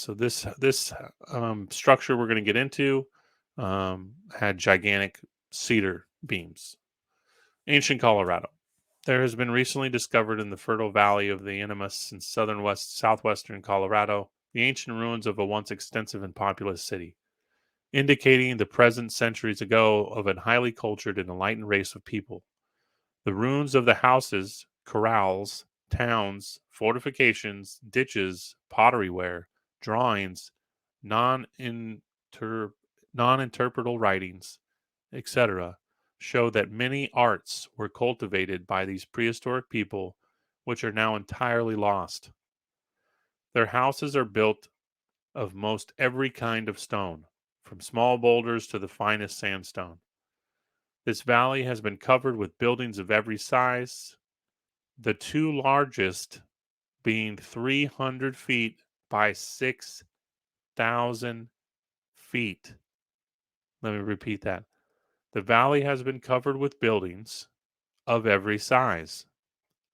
So this structure we're going to get into had gigantic cedar beams. Ancient Colorado. There has been recently discovered in the fertile valley of the Animas in southwestern Colorado the ancient ruins of a once extensive and populous city, indicating the presence centuries ago of a highly cultured and enlightened race of people. The ruins of the houses, corrals, towns, fortifications, ditches, potteryware, drawings, non-inter- non-interpretable writings, etc., show that many arts were cultivated by these prehistoric people, which are now entirely lost. Their houses are built of most every kind of stone, from small boulders to the finest sandstone. This valley has been covered with buildings of every size, the two largest being 300 feet by 6,000 feet. Let me repeat that. The valley has been covered with buildings of every size,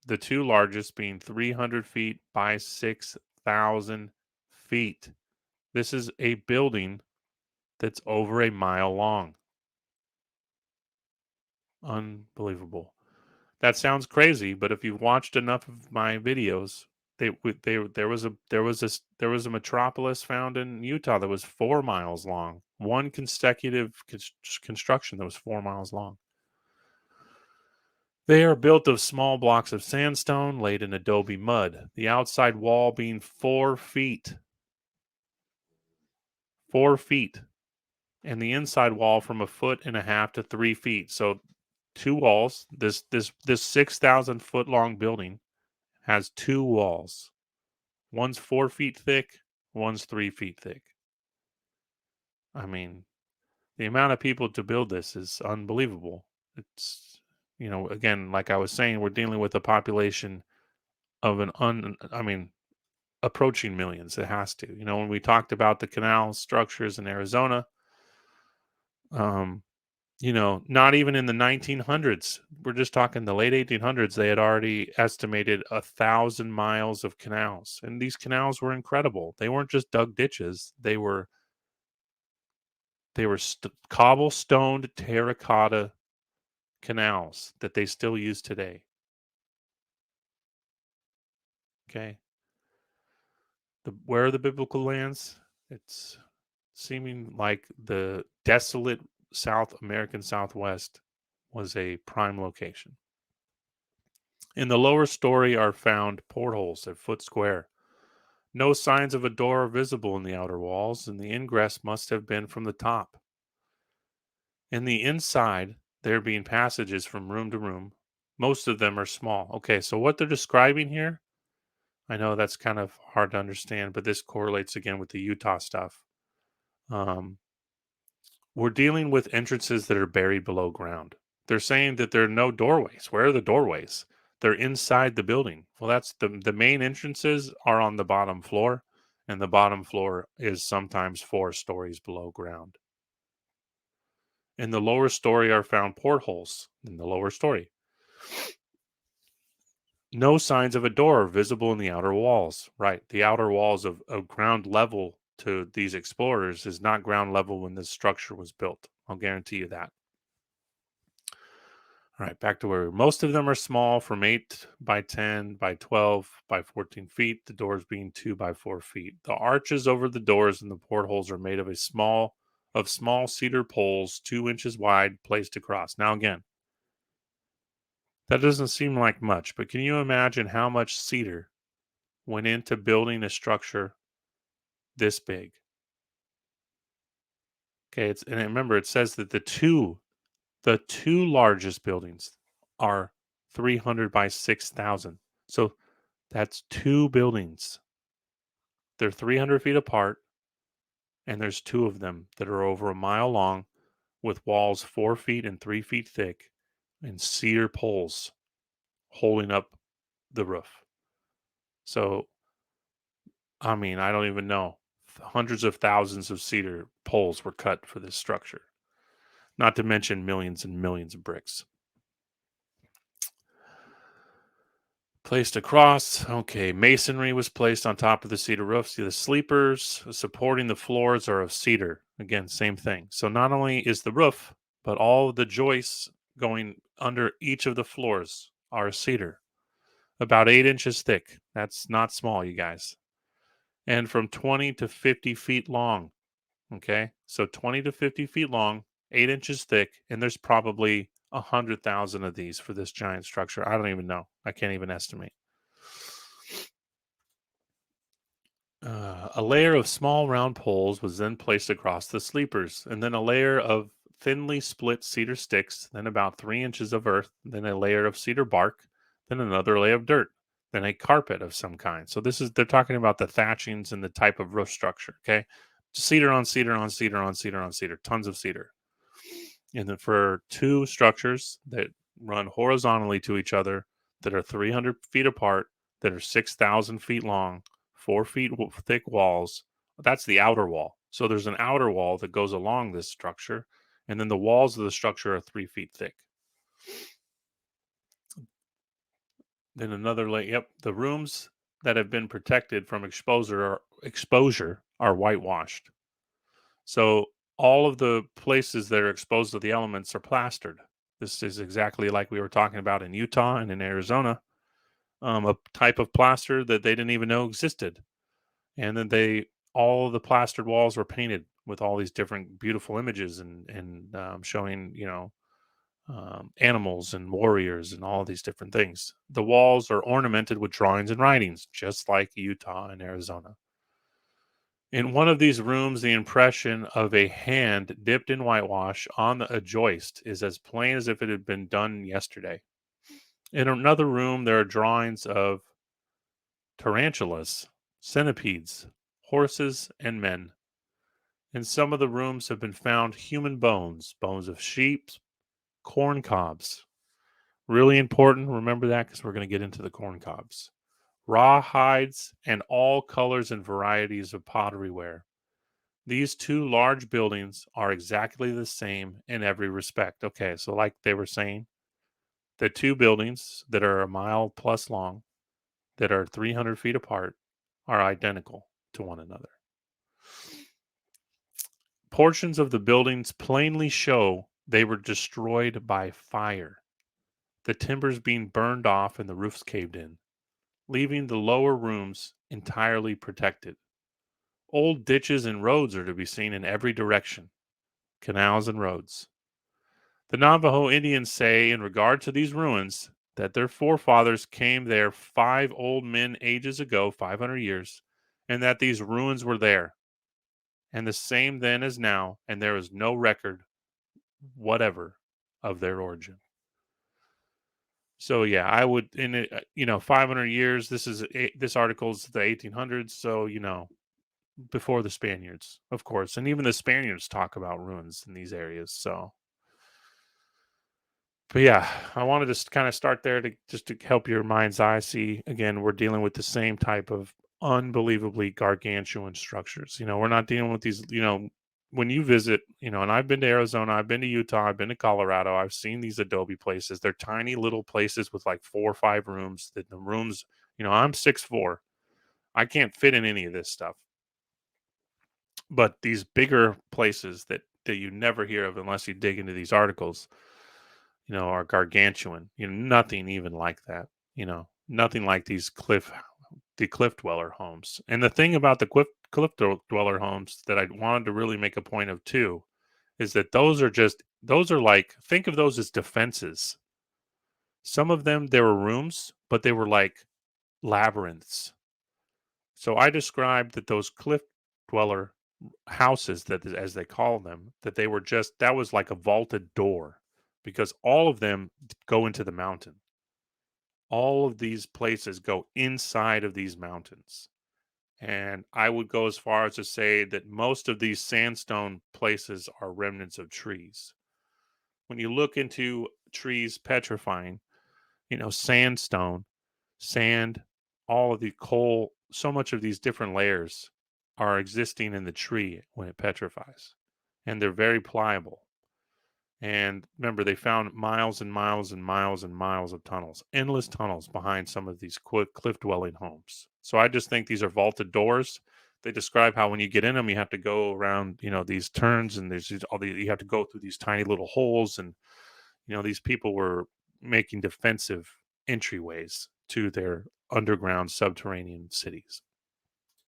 the two largest being 300 feet by 6,000 feet. This is a building that's over a mile long. Unbelievable. That sounds crazy, but if you've watched enough of my videos, there was a metropolis found in Utah that was 4 miles long. One consecutive construction that was 4 miles long. They are built of small blocks of sandstone laid in adobe mud. The outside wall being 4 feet, 4 feet, and the inside wall from 1.5 feet to 3 feet. So two walls. This 6,000 foot long building has two walls. One's 4 feet thick, one's 3 feet thick. I mean, the amount of people to build this is unbelievable. It's, again, like I was saying, we're dealing with a population of approaching millions. It has to. When we talked about the canal structures in Arizona, um, not even in the 1900s, we're just talking the late 1800s, they had already estimated 1,000 miles of canals. And these canals were incredible. They weren't just dug ditches. They were cobblestoned terracotta canals that they still use today. Okay. Where are the biblical lands? It's seeming like the desolate South American Southwest was a prime location. In the lower story are found portholes at Foot Square. No signs of a door are visible in the outer walls, and the ingress must have been from the top. In the inside, there being passages from room to room. Most of them are small. Okay, so what they're describing here, I know that's kind of hard to understand, but this correlates again with the Utah stuff. We're dealing with entrances that are buried below ground. They're saying that there are no doorways. Where are the doorways? They're inside the building. Well, that's the main entrances are on the bottom floor, and the bottom floor is sometimes 4 stories below ground. In the lower story are found portholes in the lower story. No signs of a door are visible in the outer walls. Right. The outer walls of ground level to these explorers is not ground level when this structure was built. I'll guarantee you that. All right, back to where most of them are small, from 8 by 10 by 12 by 14 feet, the doors being 2 by 4 feet. The arches over the doors and the portholes are made of small cedar poles 2 inches wide placed across. Now again, that doesn't seem like much, but can you imagine how much cedar went into building a structure this big? Okay, and remember it says that the two largest buildings are 300 by 6,000. So that's two buildings. They're 300 feet apart, and there's two of them that are over a mile long with walls 4 feet and 3 feet thick and cedar poles holding up the roof. So, I mean, I don't even know. Hundreds of thousands of cedar poles were cut for this structure, not to mention millions and millions of bricks. Placed across. Okay, masonry was placed on top of the cedar roof. See, the sleepers supporting the floors are of cedar. Again, same thing. So not only is the roof, but all of the joists going under each of the floors are cedar, about 8 inches thick. That's not small, you guys. And from 20 to 50 feet long. Okay, so 20 to 50 feet long, 8 inches thick, and there's probably 100,000 of these for this giant structure. I don't even know. I can't even estimate. A layer of small round poles was then placed across the sleepers, and then a layer of thinly split cedar sticks, then about 3 inches of earth, then a layer of cedar bark, then another layer of dirt, then a carpet of some kind. So this is they're talking about the thatchings and the type of roof structure. Okay, cedar on cedar on cedar on cedar on cedar, tons of cedar. And then for two structures that run horizontally to each other, that are 300 feet apart, that are 6,000 feet long, 4 feet thick walls. That's the outer wall. So there's an outer wall that goes along this structure, and then the walls of the structure are 3 feet thick. Then another layer. Yep, the rooms that have been protected from exposure are whitewashed. So all of the places that are exposed to the elements are plastered. This is exactly like we were talking about in Utah and in Arizona, a type of plaster that they didn't even know existed. And then all of the plastered walls were painted with all these different beautiful images and showing, animals and warriors and all these different things. The walls are ornamented with drawings and writings, just like Utah and Arizona. In one of these rooms, the impression of a hand dipped in whitewash on a joist is as plain as if it had been done yesterday. In another room, there are drawings of tarantulas, centipedes, horses, and men. In some of the rooms have been found human bones, bones of sheep, corn cobs. Really important. Remember that because we're going to get into the corn cobs. Raw hides and all colors and varieties of pottery ware. These two large buildings are exactly the same in every respect. Okay, so like they were saying, the two buildings that are a mile plus long, that are 300 feet apart, are identical to one another. Portions of the buildings plainly show they were destroyed by fire, the timbers being burned off and the roofs caved in, leaving the lower rooms entirely protected. Old ditches and roads are to be seen in every direction, canals and roads. The Navajo Indians say, in regard to these ruins, that their forefathers came there 5 old men ages ago, 500 years, and that these ruins were there, and the same then as now, and there is no record whatever of their origin. So yeah, I would in it, 500 years. This article's the 1800s, so before the Spaniards, of course, and even the Spaniards talk about ruins in these areas. So but yeah, I wanted to kind of start there to just to help your mind's eye see again, we're dealing with the same type of unbelievably gargantuan structures. We're not dealing with these, when you visit, and I've been to Arizona, I've been to Utah, I've been to Colorado, I've seen these adobe places. They're tiny little places with like 4 or 5 rooms. That the rooms, I'm 6'4". I can't fit in any of this stuff. But these bigger places that you never hear of unless you dig into these articles, are gargantuan. Nothing even like that. Nothing like the cliff dweller homes. And the thing about the dweller homes that I wanted to really make a point of too is that those are like, think of those as defenses. Some of them there were rooms, but they were like labyrinths. So I described that those cliff dweller houses, that as they call them, that was like a vaulted door because all of them go into the mountain. All of these places go inside of these mountains. And I would go as far as to say that most of these sandstone places are remnants of trees. When you look into trees petrifying, sandstone, sand, all of the coal, so much of these different layers are existing in the tree when it petrifies. And they're very pliable. And remember, they found miles and miles and miles and miles of tunnels, endless tunnels behind some of these cliff dwelling homes. So I just think these are vaulted doors. They describe how when you get in them, you have to go around, these turns, and you have to go through these tiny little holes. And, these people were making defensive entryways to their underground subterranean cities.